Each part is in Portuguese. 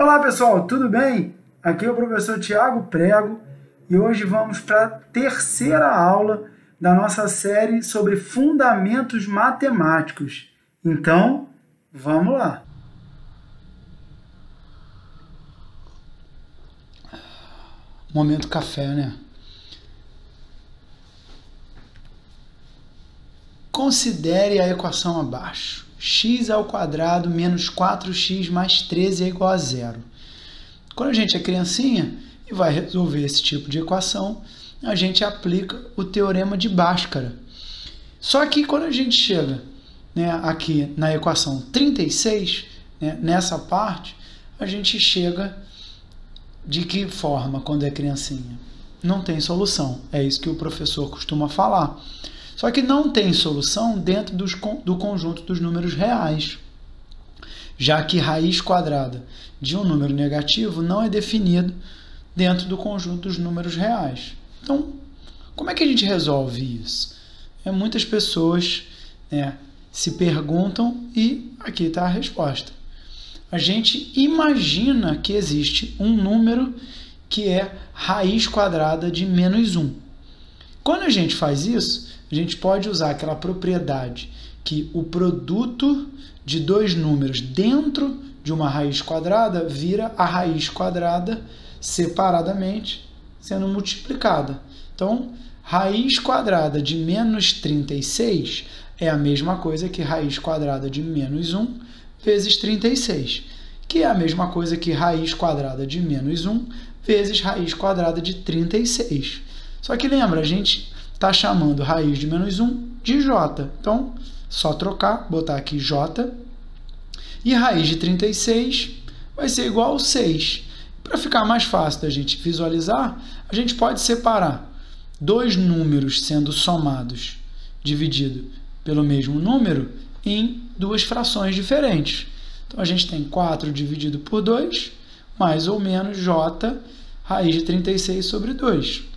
Olá pessoal, tudo bem? Aqui é o professor Tiago Prego e hoje vamos para a terceira aula da nossa série sobre fundamentos matemáticos. Então, vamos lá! Momento café, né? Considere a equação abaixo. X² menos 4x mais 13 é igual a zero. Quando a gente é criancinha e vai resolver esse tipo de equação, a gente aplica o teorema de Bhaskara. Só que quando a gente chega, aqui na equação 36, nessa parte, a gente chega de que forma quando é criancinha? Não tem solução. É isso que o professor costuma falar. Só que não tem solução dentro do conjunto dos números reais, já que raiz quadrada de um número negativo não é definido dentro do conjunto dos números reais. Então, como é que a gente resolve isso? Muitas pessoas se perguntam e aqui está a resposta. A gente imagina que existe um número que é raiz quadrada de menos 1. Quando a gente faz isso, a gente pode usar aquela propriedade que o produto de dois números dentro de uma raiz quadrada vira a raiz quadrada separadamente sendo multiplicada. Então, raiz quadrada de menos 36 é a mesma coisa que raiz quadrada de menos 1 vezes 36, que é a mesma coisa que raiz quadrada de menos 1 vezes raiz quadrada de 36. Só que lembra, a gente está chamando raiz de menos 1 de j. Então, só trocar, botar aqui j. E raiz de 36 vai ser igual a 6. Para ficar mais fácil da gente visualizar, a gente pode separar dois números sendo somados, dividido pelo mesmo número, em duas frações diferentes. Então, a gente tem 4 dividido por 2, mais ou menos j, raiz de 36 sobre 2.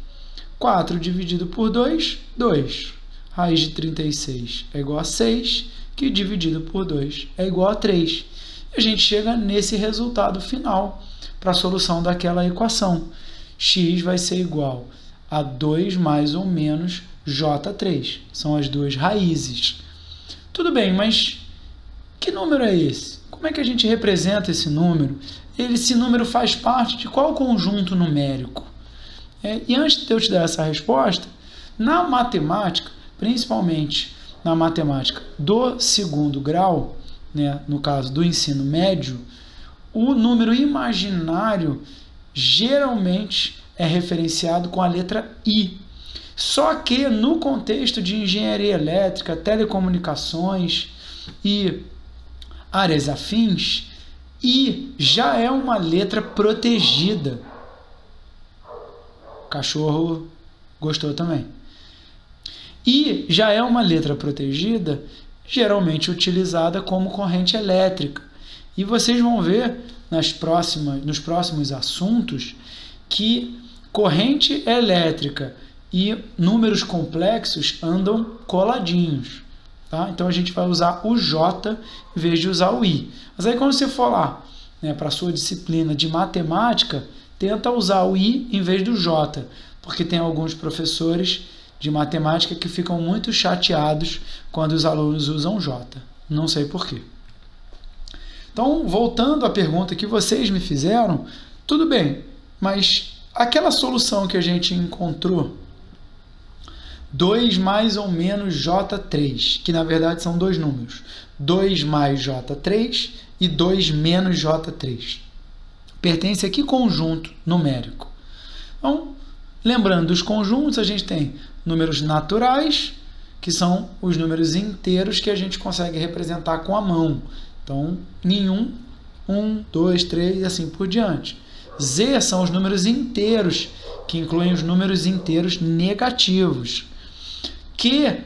4 dividido por 2, 2. Raiz de 36 é igual a 6, que dividido por 2 é igual a 3. E a gente chega nesse resultado final para a solução daquela equação. X vai ser igual a 2 mais ou menos j3. São as duas raízes. Tudo bem, mas que número é esse? Como é que a gente representa esse número? Esse número faz parte de qual conjunto numérico? E antes de eu te dar essa resposta, na matemática, principalmente na matemática do segundo grau, no caso do ensino médio, o número imaginário geralmente é referenciado com a letra I. Só que no contexto de engenharia elétrica, telecomunicações e áreas afins, I já é uma letra protegida. O cachorro gostou também. I já é uma letra protegida, geralmente utilizada como corrente elétrica. E vocês vão ver nos próximos assuntos que corrente elétrica e números complexos andam coladinhos. Tá? Então, a gente vai usar o J em vez de usar o I. Mas aí, quando você for lá para a sua disciplina de matemática, tenta usar o I em vez do J, porque tem alguns professores de matemática que ficam muito chateados quando os alunos usam J. Não sei por quê. Então, voltando à pergunta que vocês me fizeram, tudo bem, mas aquela solução que a gente encontrou, 2 mais ou menos j3, que na verdade são dois números, 2 mais j3 e 2 menos j3. Pertence a que conjunto numérico? Então, lembrando dos conjuntos, a gente tem números naturais, que são os números inteiros que a gente consegue representar com a mão. Então, nenhum, 1, 2, 3 e assim por diante. Z são os números inteiros, que incluem os números inteiros negativos. Q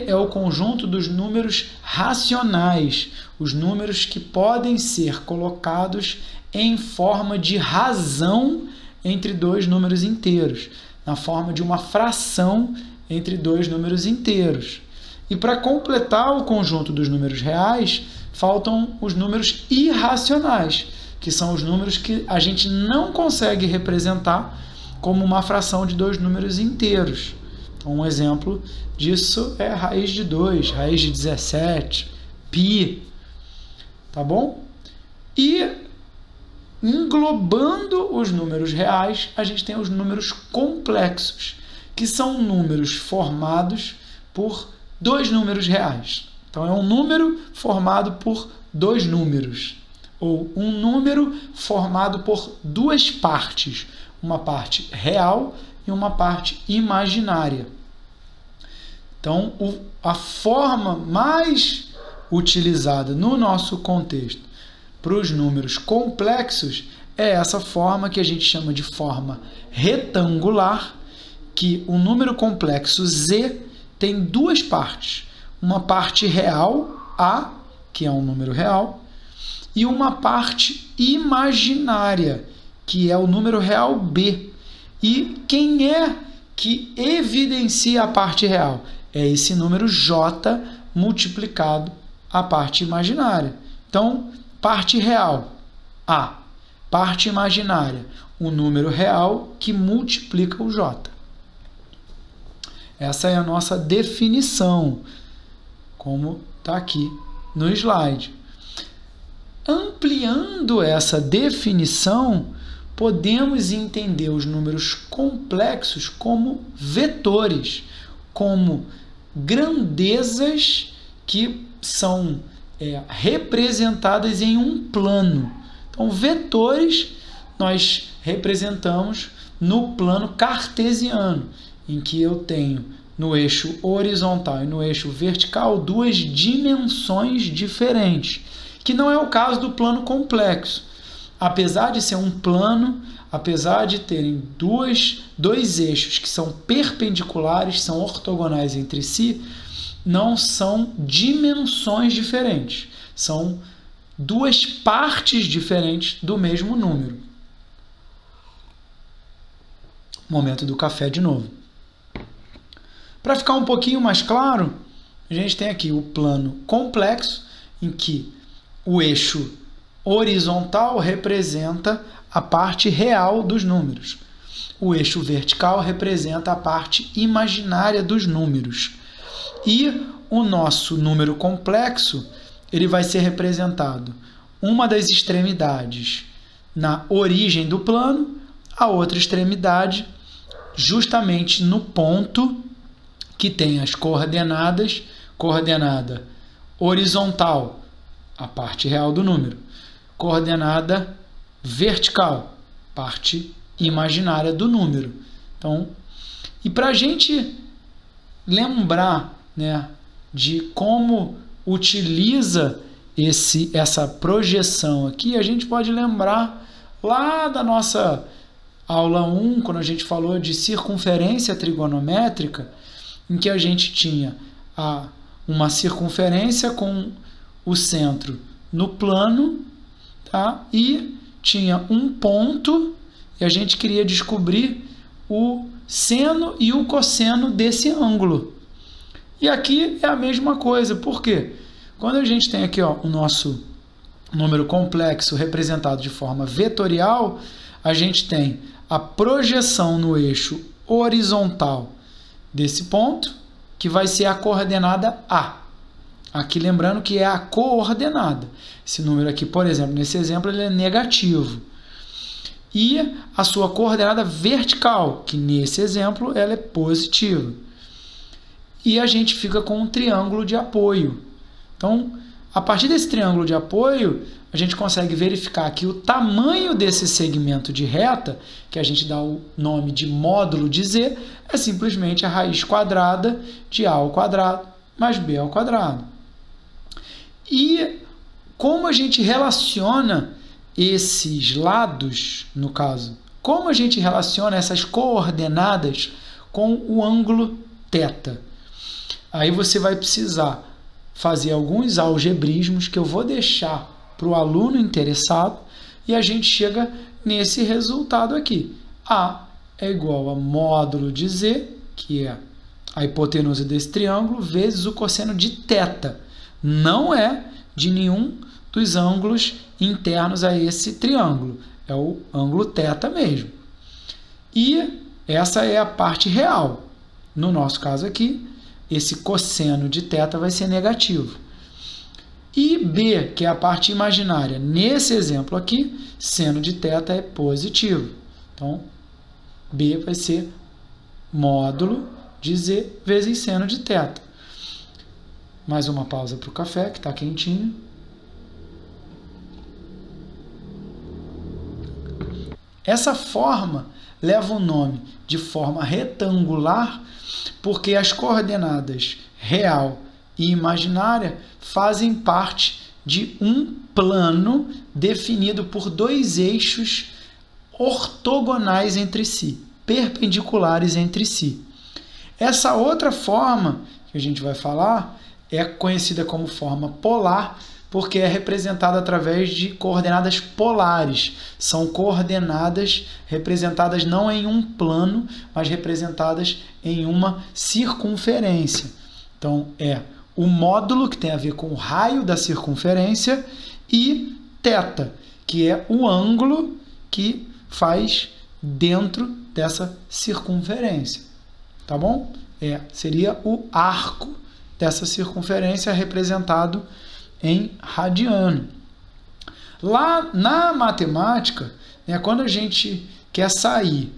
é o conjunto dos números racionais, os números que podem ser colocados em forma de razão entre dois números inteiros, na forma de uma fração entre dois números inteiros. E para completar o conjunto dos números reais, faltam os números irracionais, que são os números que a gente não consegue representar como uma fração de dois números inteiros. Então, um exemplo disso é raiz de 2, raiz de 17, π, tá bom? E englobando os números reais, a gente tem os números complexos, que são números formados por dois números reais. Então, é um número formado por dois números, ou um número formado por duas partes, uma parte real e uma parte imaginária. Então, a forma mais utilizada no nosso contexto para os números complexos é essa forma que a gente chama de forma retangular, que o número complexo z tem duas partes. Uma parte real, A, que é um número real, e uma parte imaginária, que é o número real B. E quem é que evidencia a parte real? É esse número J multiplicado a parte imaginária. Então, parte real, A. Parte imaginária, o número real que multiplica o J. Essa é a nossa definição, como está aqui no slide. Ampliando essa definição, podemos entender os números complexos como vetores, como grandezas que são representadas em um plano. Então, vetores nós representamos no plano cartesiano, em que eu tenho no eixo horizontal e no eixo vertical dois dimensões diferentes, que não é o caso do plano complexo. Apesar de ser um plano, apesar de terem dois eixos que são perpendiculares, são ortogonais entre si, não são dimensões diferentes, são duas partes diferentes do mesmo número. Momento do café de novo. Para ficar um pouquinho mais claro, a gente tem aqui o plano complexo, em que o eixo horizontal representa a parte real dos números. O eixo vertical representa a parte imaginária dos números. E o nosso número complexo, ele vai ser representado uma das extremidades na origem do plano, a outra extremidade justamente no ponto que tem as coordenadas, coordenada horizontal, a parte real do número, coordenada vertical, parte imaginária do número. Então, e para a gente lembrar, né, de como utiliza essa projeção aqui, a gente pode lembrar lá da nossa aula 1, quando a gente falou de circunferência trigonométrica, em que a gente tinha uma circunferência com o centro no plano, tá? E tinha um ponto, e a gente queria descobrir o seno e o cosseno desse ângulo. E aqui é a mesma coisa. Por quê? Quando a gente tem aqui, ó, o nosso número complexo representado de forma vetorial, a gente tem a projeção no eixo horizontal desse ponto, que vai ser a coordenada A. Aqui lembrando que é a coordenada. Esse número aqui, por exemplo, nesse exemplo, ele é negativo. E a sua coordenada vertical, que nesse exemplo ela é positiva. E a gente fica com um triângulo de apoio. Então, a partir desse triângulo de apoio, a gente consegue verificar que o tamanho desse segmento de reta, que a gente dá o nome de módulo de z, é simplesmente a raiz quadrada de a ao quadrado mais b ao quadrado. E como a gente relaciona esses lados, no caso, como a gente relaciona essas coordenadas com o ângulo θ? Aí você vai precisar fazer alguns algebrismos que eu vou deixar para o aluno interessado e a gente chega nesse resultado aqui. A é igual a módulo de z, que é a hipotenusa desse triângulo, vezes o cosseno de θ. Não é de nenhum dos ângulos internos a esse triângulo. É o ângulo θ mesmo. E essa é a parte real. No nosso caso aqui, esse cosseno de θ vai ser negativo. E B, que é a parte imaginária, nesse exemplo aqui, seno de θ é positivo. Então, B vai ser módulo de Z vezes seno de θ. Mais uma pausa para o café, que está quentinho. Essa forma leva o nome de forma retangular porque as coordenadas real e imaginária fazem parte de um plano definido por dois eixos ortogonais entre si, perpendiculares entre si. Essa outra forma que a gente vai falar é conhecida como forma polar, porque é representada através de coordenadas polares. São coordenadas representadas não em um plano, mas representadas em uma circunferência. Então, é o módulo, que tem a ver com o raio da circunferência, e θ, que é o ângulo que faz dentro dessa circunferência. Tá bom? Seria o arco dessa circunferência representado em radiano. Lá na matemática, quando a gente quer sair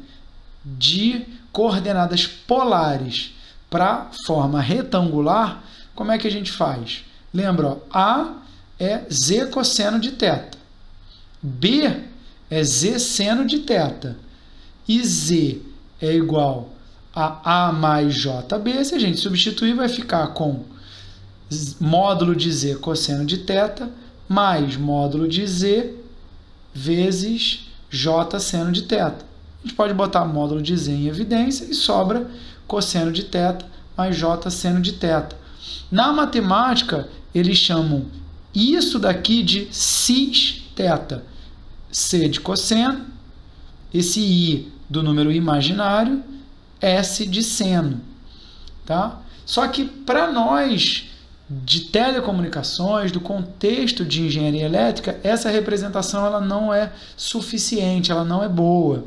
de coordenadas polares para forma retangular, como é que a gente faz? Lembra, ó, A é Z cosseno de θ, B é Z seno de θ, e Z é igual a A mais JB. Se a gente substituir, vai ficar com módulo de Z cosseno de θ mais módulo de Z vezes J seno de θ. A gente pode botar módulo de Z em evidência e sobra cosseno de θ mais J seno de θ. Na matemática, eles chamam isso daqui de cis θ. C de cosseno, esse I do número imaginário, S de seno. Tá? Só que para nós de telecomunicações, do contexto de engenharia elétrica, essa representação ela não é suficiente, ela não é boa.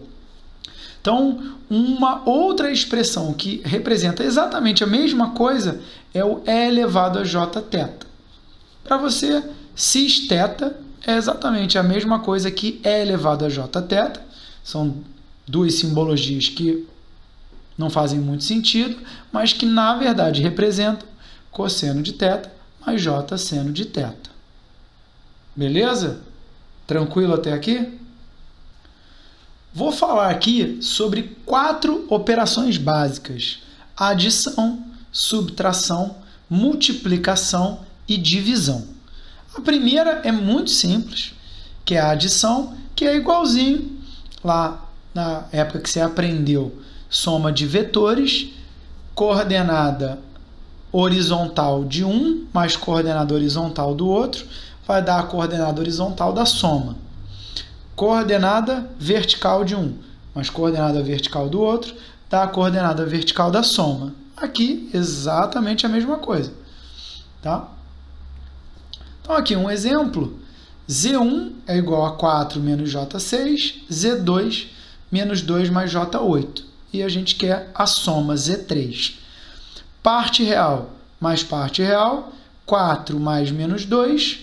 Então, uma outra expressão que representa exatamente a mesma coisa é o E elevado a jθ. Para você, cis θ é exatamente a mesma coisa que E elevado a jθ. São duas simbologias que não fazem muito sentido, mas que na verdade representam cosseno de θ mais J seno de θ. Beleza? Tranquilo até aqui? Vou falar aqui sobre 4 operações básicas: adição, subtração, multiplicação e divisão. A primeira é muito simples, que é a adição, que é igualzinho lá na época que você aprendeu soma de vetores, coordenada horizontal de um mais coordenada horizontal do outro, vai dar a coordenada horizontal da soma. Coordenada vertical de um mais coordenada vertical do outro, dá a coordenada vertical da soma. Aqui, exatamente a mesma coisa. Tá? Então, aqui um exemplo. Z1 é igual a 4 menos J6, Z2 menos 2 mais J8. E a gente quer a soma Z3. Parte real mais parte real, 4 mais menos 2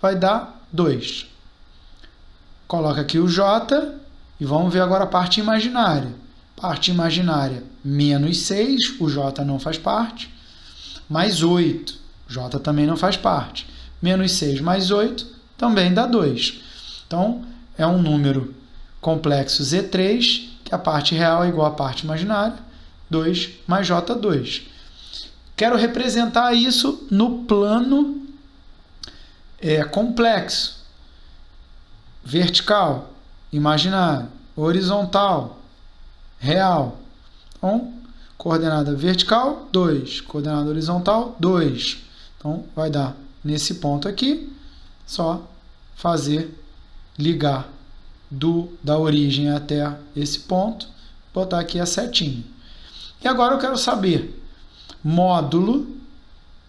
vai dar 2. Coloca aqui o J e vamos ver agora a parte imaginária. Parte imaginária, menos 6, o J não faz parte, mais 8, J também não faz parte. Menos 6 mais 8 também dá 2. Então, é um número complexo Z3, que a parte real é igual à parte imaginária, 2 mais J2. Quero representar isso no plano complexo. Vertical, imaginário, horizontal, real. Então, coordenada vertical, 2. Coordenada horizontal, 2. Então, vai dar nesse ponto aqui, só fazer, ligar da origem até esse ponto, botar aqui a setinha. E agora eu quero saber módulo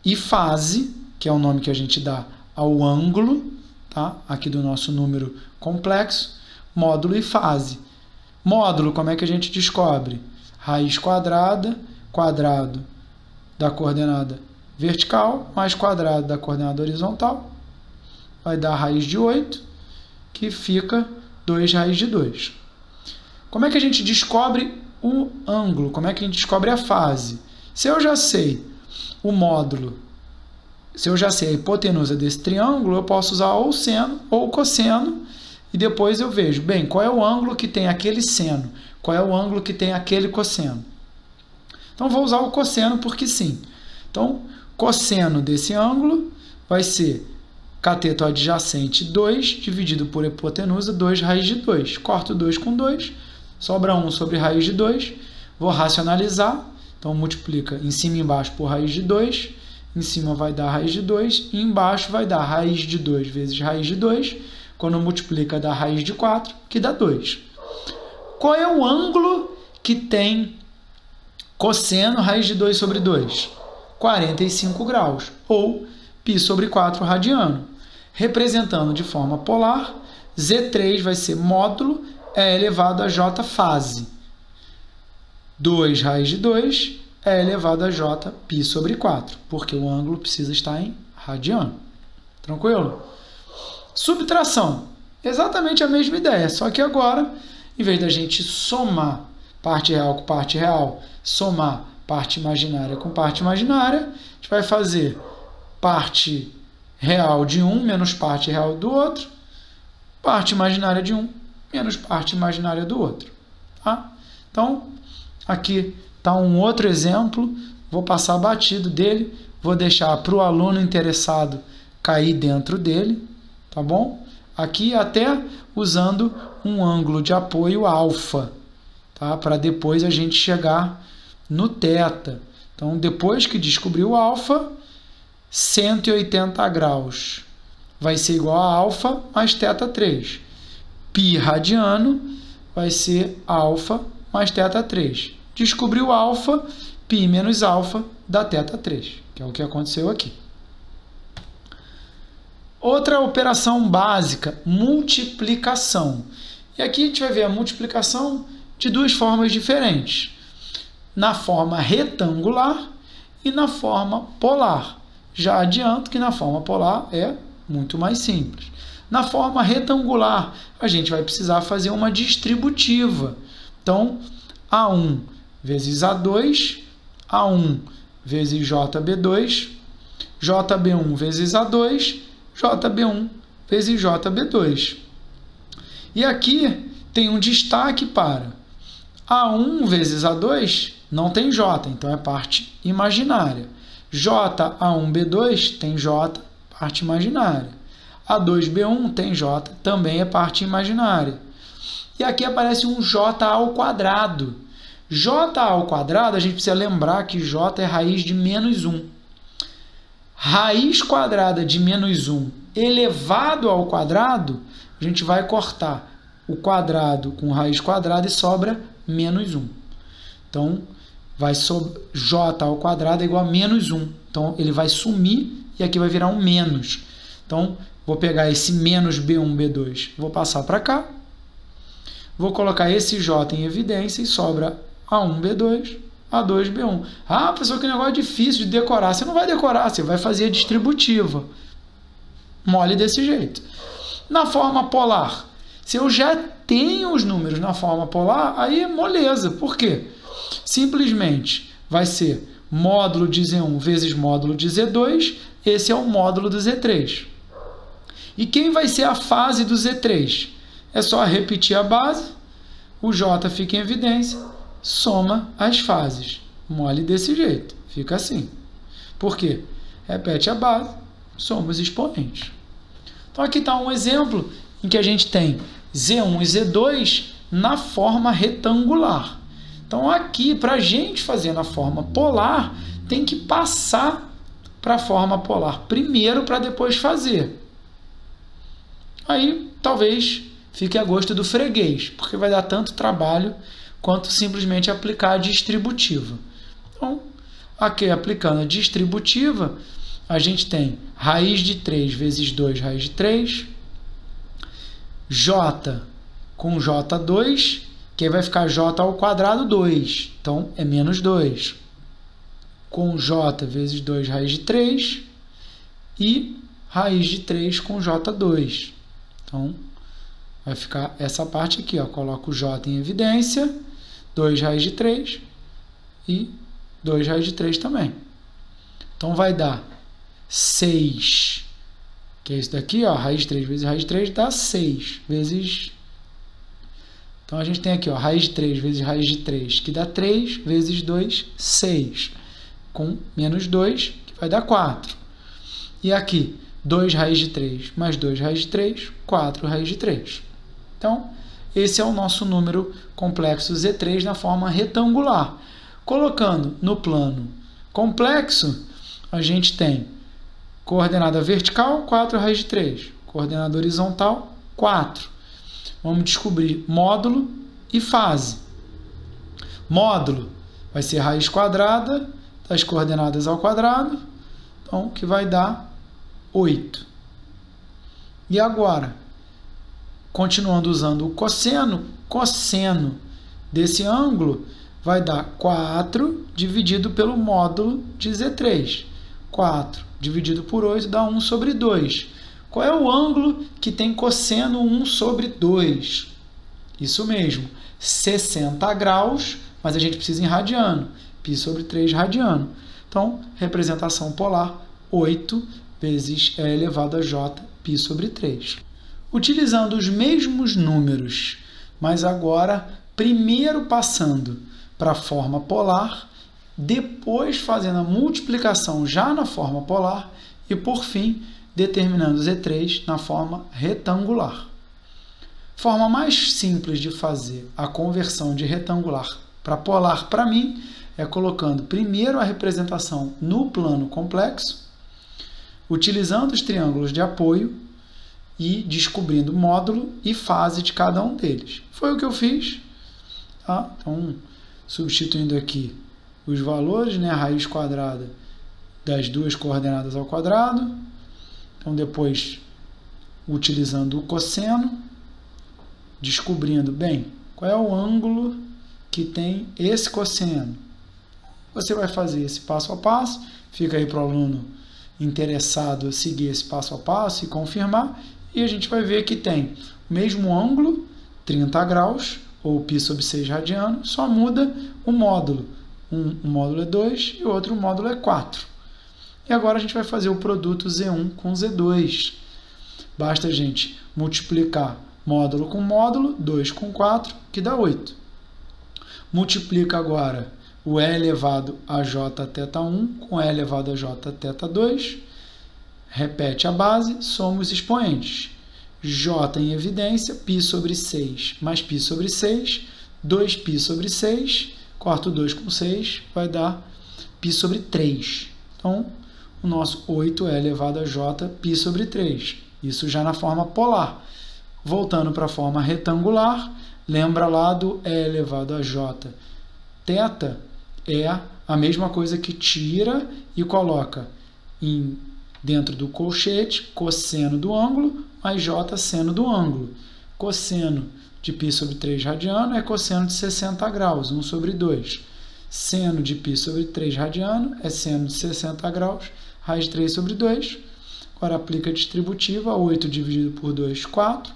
e fase, que é o nome que a gente dá ao ângulo, tá? Aqui do nosso número complexo, módulo e fase. Módulo, como é que a gente descobre? Raiz quadrada, quadrado da coordenada vertical, mais quadrado da coordenada horizontal, vai dar a raiz de 8, que fica 2 raiz de 2. Como é que a gente descobre o ângulo? Como é que a gente descobre a fase? Se eu já sei o módulo, se eu já sei a hipotenusa desse triângulo, eu posso usar ou o seno ou o cosseno, e depois eu vejo, bem, qual é o ângulo que tem aquele seno, qual é o ângulo que tem aquele cosseno. Então, vou usar o cosseno porque sim. Então, cosseno desse ângulo vai ser cateto adjacente 2, dividido por hipotenusa, 2 raiz de 2. Corto 2 com 2, sobra 1 sobre raiz de 2. Vou racionalizar, então multiplica em cima e embaixo por raiz de 2. Em cima vai dar raiz de 2, e embaixo vai dar raiz de 2 vezes raiz de 2. Quando multiplica, dá raiz de 4, que dá 2. Qual é o ângulo que tem cosseno raiz de 2 sobre 2? 45 graus, ou π sobre 4 radiano. Representando de forma polar, Z3 vai ser módulo E elevado a J fase. 2 raiz de 2 é elevado a J π sobre 4, porque o ângulo precisa estar em radiano. Tranquilo? Subtração. Exatamente a mesma ideia, só que agora, em vez da gente somar parte real com parte real, somar parte imaginária com parte imaginária, a gente vai fazer parte real de um menos parte real do outro, parte imaginária de um menos parte imaginária do outro. Tá? Então, aqui está um outro exemplo, vou passar batido dele, vou deixar para o aluno interessado cair dentro dele, tá bom? Aqui até usando um ângulo de apoio alfa, tá? Para depois a gente chegar no θ. Então, depois que descobrir o alfa, 180 graus vai ser igual a alfa mais θ3. Π radiano vai ser alfa mais θ3. Descobriu alfa, π menos alfa dá θ3, que é o que aconteceu aqui. Outra operação básica, multiplicação. E aqui a gente vai ver a multiplicação de duas formas diferentes. Na forma retangular e na forma polar. Já adianto que na forma polar é muito mais simples. Na forma retangular, a gente vai precisar fazer uma distributiva. Então, A1 vezes A2, A1 vezes JB2, JB1 vezes A2, JB1 vezes JB2. E aqui tem um destaque para A1 vezes A2 não tem J, então é parte imaginária. JA1B2 tem J, parte imaginária. A2B1 tem J, também é parte imaginária. E aqui aparece um J ao quadrado. J ao quadrado, a gente precisa lembrar que J é raiz de menos 1. Raiz quadrada de menos 1 elevado ao quadrado, a gente vai cortar o quadrado com raiz quadrada e sobra menos 1. Então, J ao quadrado é igual a menos 1. Então, ele vai sumir e aqui vai virar um menos. Então, vou pegar esse menos B1, B2, vou passar para cá. Vou colocar esse J em evidência e sobra A1, B2, A2, B1. Ah, professor, que negócio difícil de decorar. Você não vai decorar, você vai fazer a distributiva. Mole desse jeito. Na forma polar, se eu já tenho os números na forma polar, aí é moleza. Por quê? Simplesmente vai ser módulo de Z1 vezes módulo de Z2. Esse é o módulo do Z3. E quem vai ser a fase do Z3? É só repetir a base, o J fica em evidência, soma as fases. Mole desse jeito, fica assim. Por quê? Repete a base, soma os expoentes. Então aqui está um exemplo em que a gente tem Z1 e Z2 na forma retangular. Então aqui, para a gente fazer na forma polar, tem que passar para a forma polar primeiro para depois fazer. Aí talvez fique a gosto do freguês, porque vai dar tanto trabalho quanto simplesmente aplicar a distributiva. Então, aqui aplicando a distributiva, a gente tem raiz de 3 vezes 2 raiz de 3, j com j2, que aí vai ficar j ao quadrado 2, então é menos 2, com j vezes 2 raiz de 3 e raiz de 3 com j2. Então, vai ficar essa parte aqui, ó, coloco o j em evidência, 2 raiz de 3 e 2 raiz de 3 também. Então, vai dar 6, que é isso daqui, ó, raiz de 3 vezes raiz de 3 dá 6 vezes... Então, a gente tem aqui, ó, raiz de 3 vezes raiz de 3, que dá 3 vezes 2, 6, com menos 2, que vai dar 4. E aqui, 2 raiz de 3 mais 2 raiz de 3, 4 raiz de 3. Então, esse é o nosso número complexo Z3 na forma retangular. Colocando no plano complexo, a gente tem coordenada vertical, 4 raiz de 3. Coordenada horizontal, 4. Vamos descobrir módulo e fase. Módulo vai ser raiz quadrada das coordenadas ao quadrado, então, que vai dar 8. E agora, continuando usando o cosseno, cosseno desse ângulo vai dar 4 dividido pelo módulo de Z3. 4 dividido por 8 dá 1 sobre 2. Qual é o ângulo que tem cosseno 1 sobre 2? Isso mesmo, 60 graus, mas a gente precisa em radiano. Π sobre 3 radiano. Então, representação polar, 8 vezes E elevado a J, π sobre 3. Utilizando os mesmos números, mas agora primeiro passando para a forma polar, depois fazendo a multiplicação já na forma polar e, por fim, determinando Z3 na forma retangular. Forma mais simples de fazer a conversão de retangular para polar, para mim, é colocando primeiro a representação no plano complexo, utilizando os triângulos de apoio e descobrindo módulo e fase de cada um deles. Foi o que eu fiz. Tá? Então, substituindo aqui os valores, né, a raiz quadrada das duas coordenadas ao quadrado. Então, depois, utilizando o cosseno, descobrindo, bem, qual é o ângulo que tem esse cosseno. Você vai fazer esse passo a passo, fica aí para o aluno interessado seguir esse passo a passo e confirmar, e a gente vai ver que tem o mesmo ângulo, 30 graus, ou π sobre 6 radiano, só muda o módulo. Um módulo é 2 e o outro módulo é 4. E agora a gente vai fazer o produto Z1 com Z2. Basta a gente multiplicar módulo com módulo, 2 com 4, que dá 8. Multiplica agora o E elevado a J θ1 com E elevado a J θ2. Repete a base, soma os expoentes. J em evidência, π sobre 6 mais π sobre 6, 2π sobre 6, corto 2 com 6, vai dar π sobre 3. Então, o nosso 8 é elevado a J, π sobre 3. Isso já na forma polar. Voltando para a forma retangular, lembra lá do E elevado a J. Θ é a mesma coisa que tira e coloca dentro do colchete, cosseno do ângulo, mais J seno do ângulo. Cosseno de π sobre 3 radiano é cosseno de 60 graus, 1 sobre 2. Seno de π sobre 3 radiano é seno de 60 graus, raiz de 3 sobre 2. Agora aplica a distributiva, 8 dividido por 2, 4.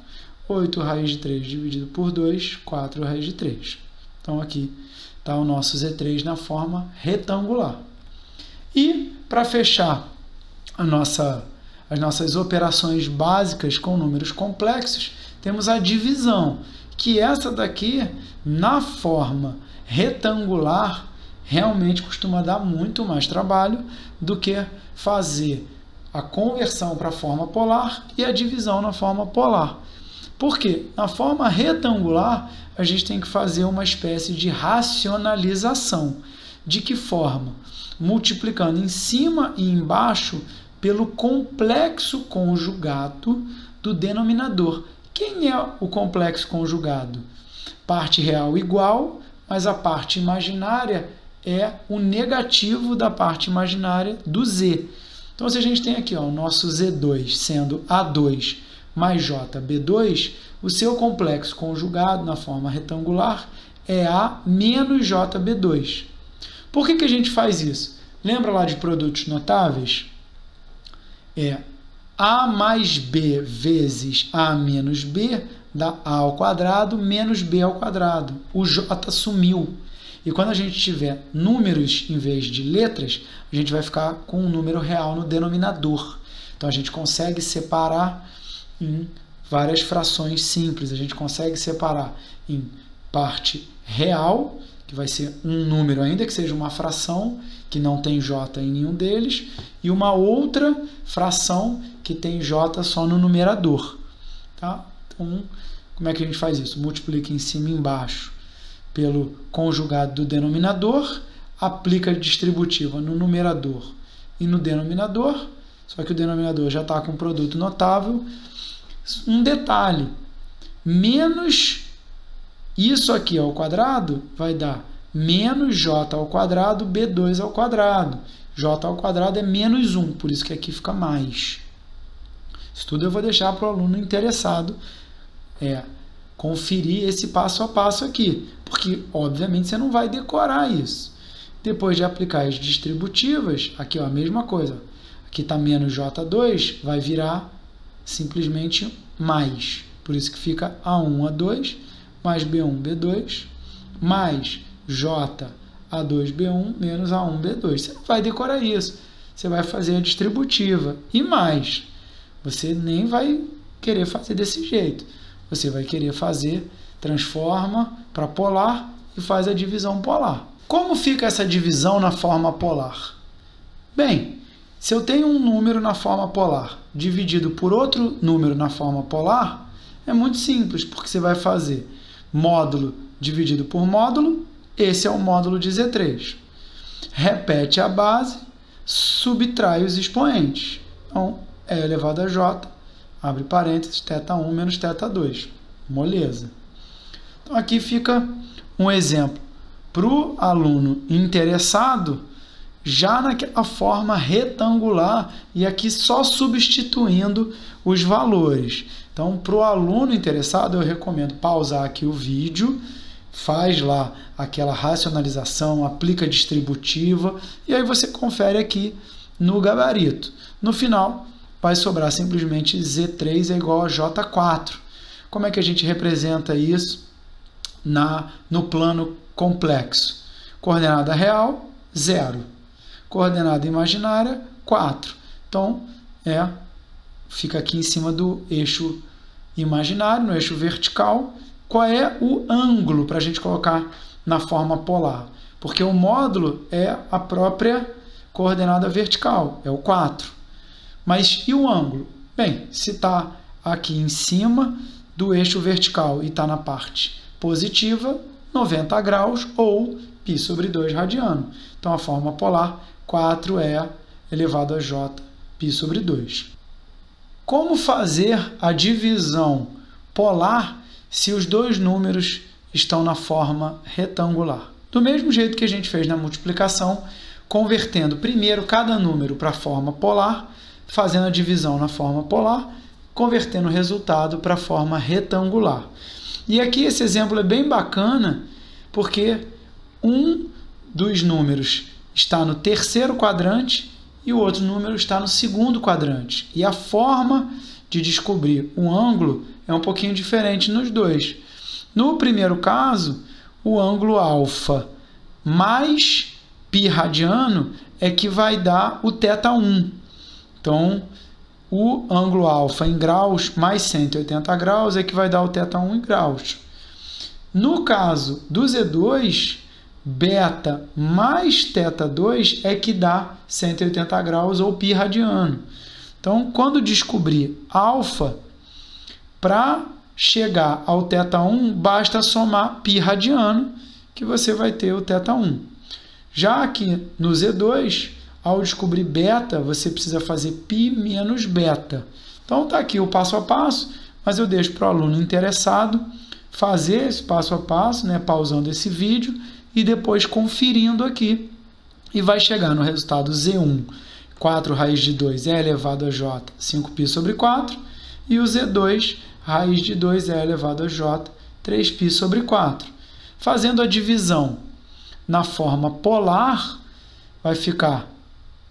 8 raiz de 3 dividido por 2, 4 raiz de 3. Então, aqui está o nosso Z3 na forma retangular. E, para fechar as nossas operações básicas com números complexos, temos a divisão, que essa daqui, na forma retangular, realmente costuma dar muito mais trabalho do que fazer a conversão para a forma polar e a divisão na forma polar. Por quê? Na forma retangular, a gente tem que fazer uma espécie de racionalização. De que forma? Multiplicando em cima e embaixo pelo complexo conjugado do denominador. Quem é o complexo conjugado? Parte real igual, mas a parte imaginária é o negativo da parte imaginária do z. Então, se a gente tem aqui ó, o nosso Z2 sendo A2 mais JB2, o seu complexo conjugado na forma retangular é A menos JB2. Por que a gente faz isso? Lembra lá de produtos notáveis? É A mais B vezes A menos B dá A ao quadrado menos B ao quadrado. O J sumiu. E quando a gente tiver números em vez de letras, a gente vai ficar com um número real no denominador. Então, a gente consegue separar em várias frações simples. A gente consegue separar em parte real, que vai ser um número, ainda que seja uma fração, que não tem J em nenhum deles, e uma outra fração que tem J só no numerador. Tá? Então, como é que a gente faz isso? Multiplica em cima e embaixo pelo conjugado do denominador, aplica a distributiva no numerador e no denominador, só que o denominador já está com produto notável. Um detalhe, menos isso aqui ao quadrado vai dar menos j ao quadrado, b2 ao quadrado. J ao quadrado é menos 1, por isso que aqui fica mais. Isso tudo eu vou deixar para o aluno interessado conferir esse passo a passo aqui, porque obviamente você não vai decorar isso. Depois de aplicar as distributivas, aqui ó, a mesma coisa, aqui está menos j2, vai virar simplesmente mais, por isso que fica A1, A2, mais B1, B2, mais J, A2, B1, menos A1, B2. Você não vai decorar isso, você vai fazer a distributiva, e mais, você nem vai querer fazer desse jeito. Você vai querer fazer, transforma para polar e faz a divisão polar. Como fica essa divisão na forma polar? Bem, se eu tenho um número na forma polar dividido por outro número na forma polar, é muito simples, porque você vai fazer módulo dividido por módulo, esse é o módulo de Z3. Repete a base, subtrai os expoentes. Então, E elevado a J, abre parênteses, θ1 menos θ2. Moleza. Então, aqui fica um exemplo para o aluno interessado, já naquela forma retangular, e aqui só substituindo os valores. Então, para o aluno interessado, eu recomendo pausar aqui o vídeo, faz lá aquela racionalização, aplica a distributiva, e aí você confere aqui no gabarito. No final, vai sobrar simplesmente Z3 é igual a J4. Como é que a gente representa isso no plano complexo? Coordenada real, 0. Coordenada imaginária, 4. Então, fica aqui em cima do eixo imaginário, no eixo vertical. Qual é o ângulo para a gente colocar na forma polar? Porque o módulo é a própria coordenada vertical, é o 4. Mas e o ângulo? Bem, se está aqui em cima do eixo vertical e está na parte positiva, 90 graus ou π sobre 2 radiano. Então, a forma polar, 4E elevado a J, π sobre 2. Como fazer a divisão polar se os dois números estão na forma retangular? Do mesmo jeito que a gente fez na multiplicação, convertendo primeiro cada número para a forma polar, fazendo a divisão na forma polar, convertendo o resultado para a forma retangular. E aqui esse exemplo é bem bacana, porque um dos números está no terceiro quadrante e o outro número está no segundo quadrante. E a forma de descobrir o ângulo é um pouquinho diferente nos dois. No primeiro caso, o ângulo alfa mais π radiano é que vai dar o θ1. Então, o ângulo alfa em graus mais 180 graus é que vai dar o θ1 em graus. No caso do Z2, beta mais θ2 é que dá 180 graus ou π radiano. Então, quando descobrir alfa, para chegar ao θ1, basta somar π radiano, que você vai ter o θ1. Já aqui no Z2, ao descobrir beta, você precisa fazer π menos beta. Então, está aqui o passo a passo, mas eu deixo para o aluno interessado fazer esse passo a passo, pausando esse vídeo e depois conferindo aqui. E vai chegar no resultado Z1 4 raiz de 2 é elevado a j, 5π sobre 4. E o Z2, raiz de 2 é elevado a j, 3π sobre 4. Fazendo a divisão na forma polar, vai ficar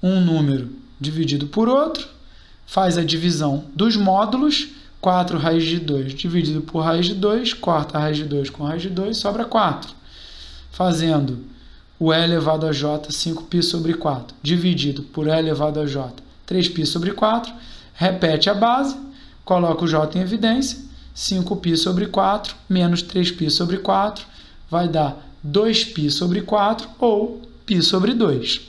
um número dividido por outro, faz a divisão dos módulos, 4 raiz de 2 dividido por raiz de 2, corta a raiz de 2 com raiz de 2, sobra 4. Fazendo o e elevado a j, 5π sobre 4, dividido por e elevado a j, 3π sobre 4, repete a base, coloca o j em evidência, 5π sobre 4 menos 3π sobre 4 vai dar 2π sobre 4 ou π sobre 2.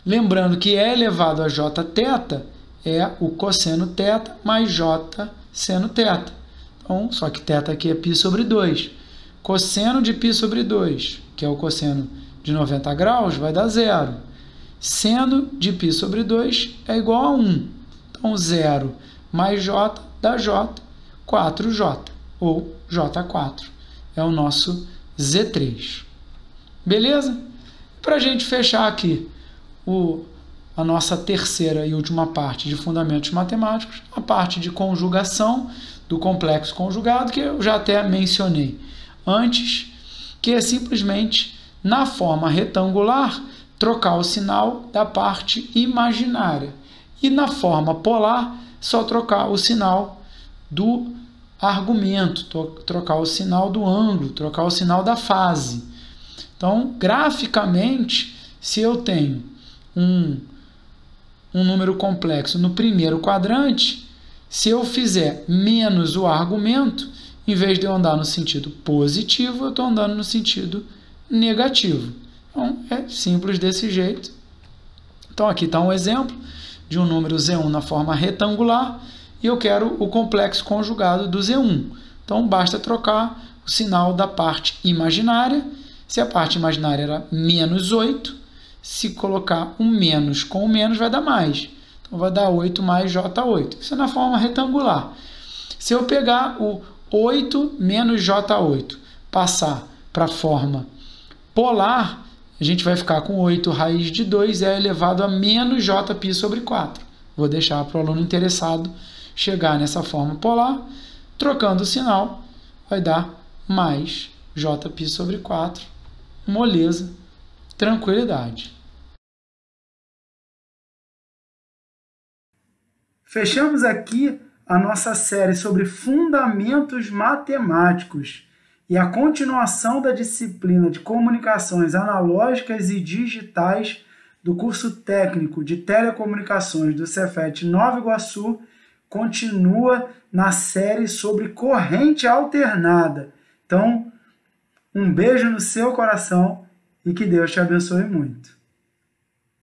Lembrando que e elevado a j θ é o cosseno θ mais j seno θ. Então, só que θ aqui é π sobre 2. Cosseno de π sobre 2, que é o cosseno de 90 graus, vai dar 0. Seno de π sobre 2 é igual a 1. Então, 0 mais j dá j, 4j, ou j4. É o nosso Z3. Beleza? Para a gente fechar aqui a nossa terceira e última parte de fundamentos matemáticos, a parte de conjugação do complexo conjugado, que eu já até mencionei antes, que é simplesmente, na forma retangular, trocar o sinal da parte imaginária. E na forma polar, só trocar o sinal do argumento, trocar o sinal do ângulo, trocar o sinal da fase. Então, graficamente, se eu tenho um número complexo no primeiro quadrante, se eu fizer menos o argumento, em vez de eu andar no sentido positivo, eu estou andando no sentido negativo. Então, é simples desse jeito. Então, aqui está um exemplo de um número Z1 na forma retangular e eu quero o complexo conjugado do Z1. Então, basta trocar o sinal da parte imaginária. Se a parte imaginária era menos 8, se colocar um menos com o menos, vai dar mais. Então, vai dar 8 mais J8. Isso é na forma retangular. Se eu pegar o 8 menos J8, passar para a forma polar, a gente vai ficar com 8 raiz de 2 é elevado a menos Jπ sobre 4. Vou deixar para o aluno interessado chegar nessa forma polar. Trocando o sinal, vai dar mais Jπ sobre 4. Moleza, tranquilidade. Fechamos aqui a nossa série sobre fundamentos matemáticos e a continuação da disciplina de comunicações analógicas e digitais do curso técnico de telecomunicações do Cefet Nova Iguaçu continua na série sobre corrente alternada. Então, um beijo no seu coração e que Deus te abençoe muito.